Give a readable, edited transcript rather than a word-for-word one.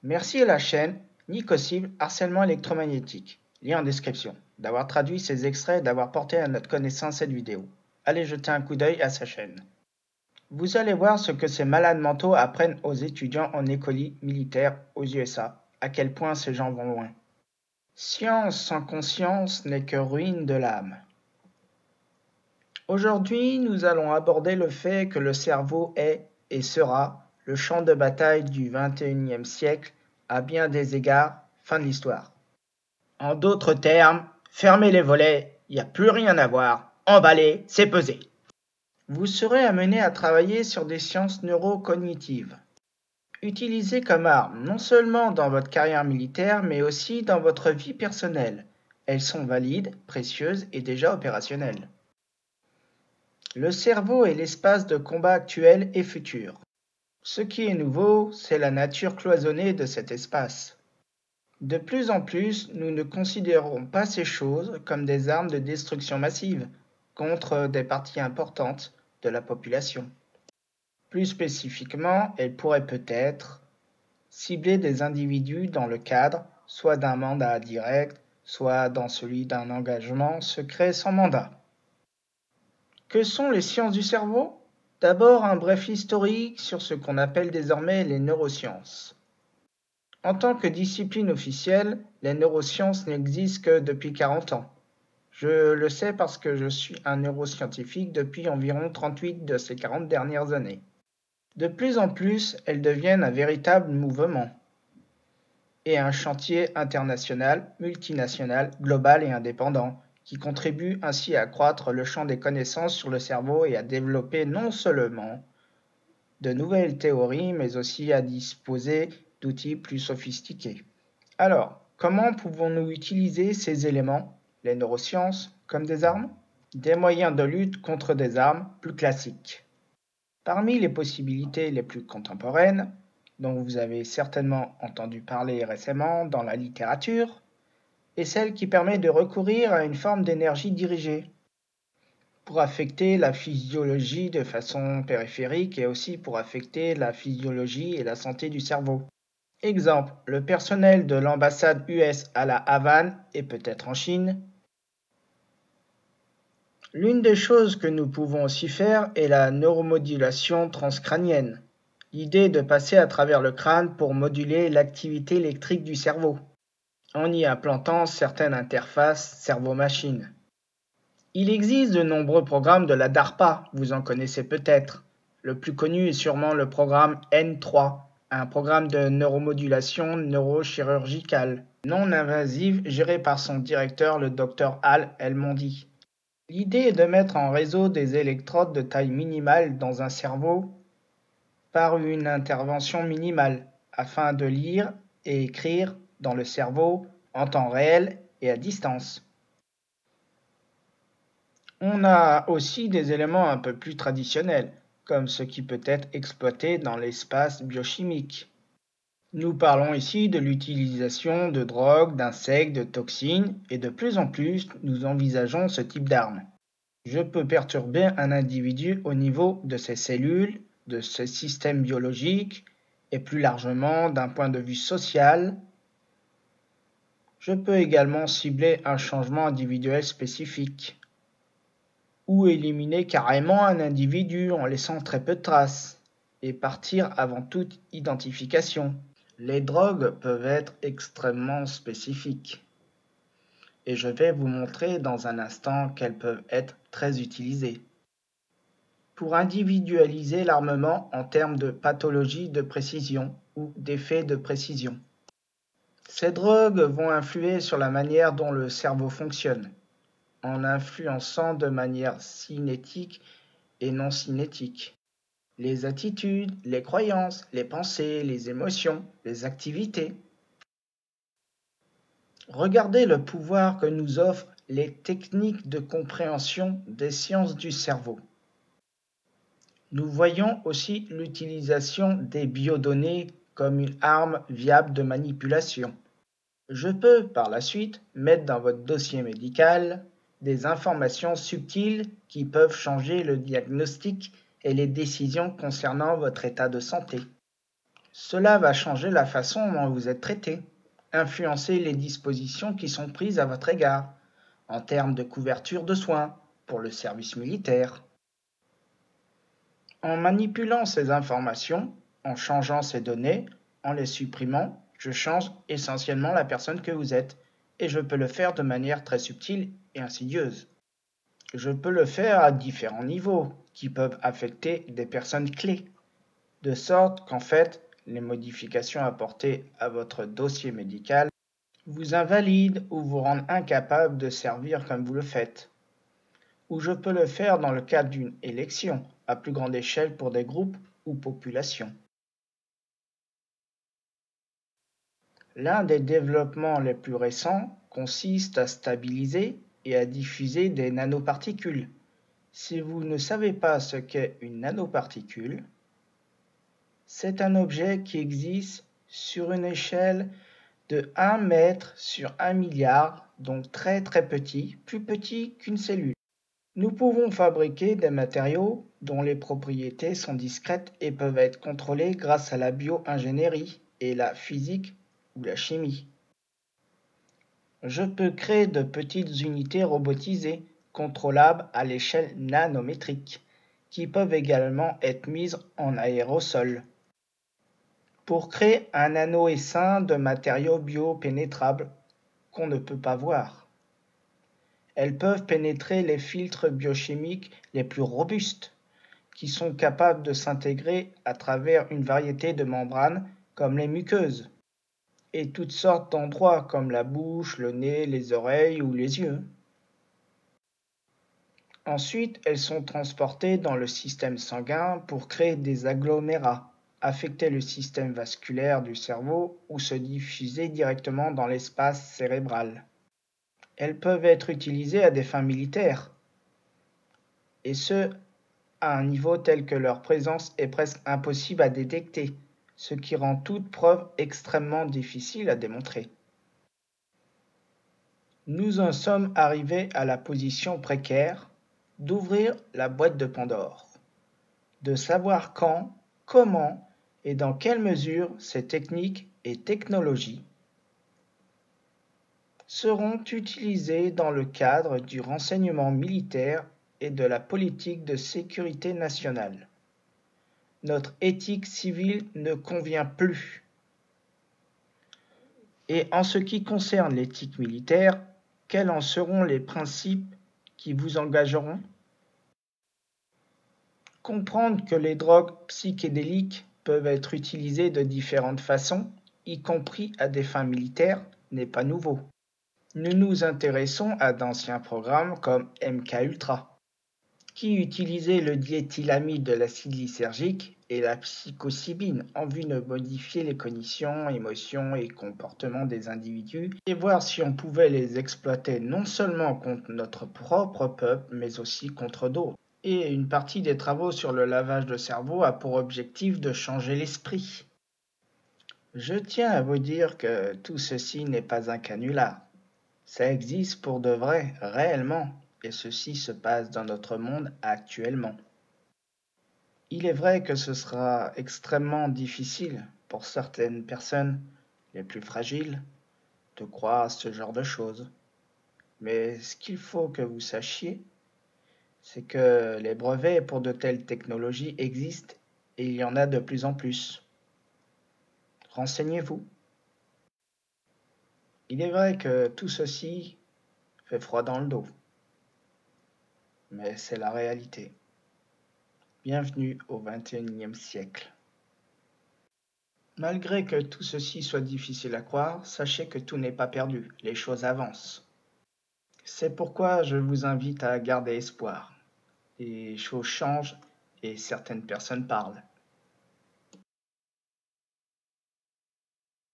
Merci à la chaîne Nicocible Harcèlement électromagnétique, lien en description, d'avoir traduit ces extraits et d'avoir porté à notre connaissance cette vidéo. Allez jeter un coup d'œil à sa chaîne. Vous allez voir ce que ces malades mentaux apprennent aux étudiants en école militaire aux USA, à quel point ces gens vont loin. Science sans conscience n'est que ruine de l'âme. Aujourd'hui, nous allons aborder le fait que le cerveau est et sera le champ de bataille du XXIe siècle, à bien des égards, fin de l'histoire. En d'autres termes, fermez les volets, il n'y a plus rien à voir, emballez, c'est pesé. Vous serez amené à travailler sur des sciences neurocognitives, utilisées comme arme non seulement dans votre carrière militaire, mais aussi dans votre vie personnelle. Elles sont valides, précieuses et déjà opérationnelles. Le cerveau est l'espace de combat actuel et futur. Ce qui est nouveau, c'est la nature cloisonnée de cet espace. De plus en plus, nous ne considérons pas ces choses comme des armes de destruction massive contre des parties importantes de la population. Plus spécifiquement, elles pourraient peut-être cibler des individus dans le cadre soit d'un mandat direct, soit dans celui d'un engagement secret sans mandat. Que sont les sciences du cerveau ? D'abord, un bref historique sur ce qu'on appelle désormais les neurosciences. En tant que discipline officielle, les neurosciences n'existent que depuis 40 ans. Je le sais parce que je suis un neuroscientifique depuis environ 38 de ces 40 dernières années. De plus en plus, elles deviennent un véritable mouvement et un chantier international, multinational, global et indépendant, qui contribue ainsi à accroître le champ des connaissances sur le cerveau et à développer non seulement de nouvelles théories, mais aussi à disposer d'outils plus sophistiqués. Alors, comment pouvons-nous utiliser ces éléments, les neurosciences, comme des armes ? Des moyens de lutte contre des armes plus classiques. Parmi les possibilités les plus contemporaines, dont vous avez certainement entendu parler récemment dans la littérature, est celle qui permet de recourir à une forme d'énergie dirigée pour affecter la physiologie de façon périphérique et aussi pour affecter la physiologie et la santé du cerveau. Exemple, le personnel de l'ambassade US à La Havane et peut-être en Chine. L'une des choses que nous pouvons aussi faire est la neuromodulation transcrânienne. L'idée de passer à travers le crâne pour moduler l'activité électrique du cerveau, en y implantant certaines interfaces cerveau-machine. Il existe de nombreux programmes de la DARPA, vous en connaissez peut-être. Le plus connu est sûrement le programme N3, un programme de neuromodulation neurochirurgicale, non invasive géré par son directeur, le Dr Al Elmondi. L'idée est de mettre en réseau des électrodes de taille minimale dans un cerveau par une intervention minimale, afin de lire et écrire dans le cerveau en temps réel et à distance. On a aussi des éléments un peu plus traditionnels, comme ce qui peut être exploité dans l'espace biochimique. Nous parlons ici de l'utilisation de drogues, d'insectes, de toxines, et de plus en plus, nous envisageons ce type d'armes. Je peux perturber un individu au niveau de ses cellules, de ses systèmes biologiques, et plus largement d'un point de vue social. Je peux également cibler un changement individuel spécifique, ou éliminer carrément un individu en laissant très peu de traces, et partir avant toute identification. Les drogues peuvent être extrêmement spécifiques, et je vais vous montrer dans un instant qu'elles peuvent être très utilisées. Pour individualiser l'armement en termes de pathologie de précision ou d'effet de précision. Ces drogues vont influer sur la manière dont le cerveau fonctionne, en influençant de manière cinétique et non cinétique les attitudes, les croyances, les pensées, les émotions, les activités. Regardez le pouvoir que nous offrent les techniques de compréhension des sciences du cerveau. Nous voyons aussi l'utilisation des biodonnées comme une arme viable de manipulation. Je peux, par la suite, mettre dans votre dossier médical des informations subtiles qui peuvent changer le diagnostic et les décisions concernant votre état de santé. Cela va changer la façon dont vous êtes traité, influencer les dispositions qui sont prises à votre égard, en termes de couverture de soins pour le service militaire. En manipulant ces informations, en changeant ces données, en les supprimant, je change essentiellement la personne que vous êtes, et je peux le faire de manière très subtile et insidieuse. Je peux le faire à différents niveaux, qui peuvent affecter des personnes clés, de sorte qu'en fait, les modifications apportées à votre dossier médical vous invalident ou vous rendent incapable de servir comme vous le faites. Ou je peux le faire dans le cadre d'une élection, à plus grande échelle pour des groupes ou populations. L'un des développements les plus récents consiste à stabiliser et à diffuser des nanoparticules. Si vous ne savez pas ce qu'est une nanoparticule, c'est un objet qui existe sur une échelle de 1 mètre sur 1 milliard, donc très très petit, plus petit qu'une cellule. Nous pouvons fabriquer des matériaux dont les propriétés sont discrètes et peuvent être contrôlées grâce à la bio-ingénierie et la physique ou la chimie. Je peux créer de petites unités robotisées, contrôlables à l'échelle nanométrique, qui peuvent également être mises en aérosol. Pour créer un anneau essaim de matériaux biopénétrables qu'on ne peut pas voir. Elles peuvent pénétrer les filtres biochimiques les plus robustes, qui sont capables de s'intégrer à travers une variété de membranes comme les muqueuses, et toutes sortes d'endroits comme la bouche, le nez, les oreilles ou les yeux. Ensuite, elles sont transportées dans le système sanguin pour créer des agglomérats, affecter le système vasculaire du cerveau ou se diffuser directement dans l'espace cérébral. Elles peuvent être utilisées à des fins militaires, et ce, à un niveau tel que leur présence est presque impossible à détecter, ce qui rend toute preuve extrêmement difficile à démontrer. Nous en sommes arrivés à la position précaire d'ouvrir la boîte de Pandore, de savoir quand, comment et dans quelle mesure ces techniques et technologies seront utilisées dans le cadre du renseignement militaire et de la politique de sécurité nationale. Notre éthique civile ne convient plus. Et en ce qui concerne l'éthique militaire, quels en seront les principes qui vous engageront? Comprendre que les drogues psychédéliques peuvent être utilisées de différentes façons, y compris à des fins militaires, n'est pas nouveau. Nous nous intéressons à d'anciens programmes comme MKUltra, qui utilisaient le diéthylamide de l'acide lysergique et la psilocybine en vue de modifier les cognitions, émotions et comportements des individus et voir si on pouvait les exploiter non seulement contre notre propre peuple, mais aussi contre d'autres. Et une partie des travaux sur le lavage de cerveau a pour objectif de changer l'esprit. Je tiens à vous dire que tout ceci n'est pas un canular. Ça existe pour de vrai, réellement, et ceci se passe dans notre monde actuellement. Il est vrai que ce sera extrêmement difficile pour certaines personnes, les plus fragiles, de croire à ce genre de choses. Mais ce qu'il faut que vous sachiez, c'est que les brevets pour de telles technologies existent et il y en a de plus en plus. Renseignez-vous. Il est vrai que tout ceci fait froid dans le dos, mais c'est la réalité. Bienvenue au XXIe siècle. Malgré que tout ceci soit difficile à croire, sachez que tout n'est pas perdu, les choses avancent. C'est pourquoi je vous invite à garder espoir. Les choses changent et certaines personnes parlent.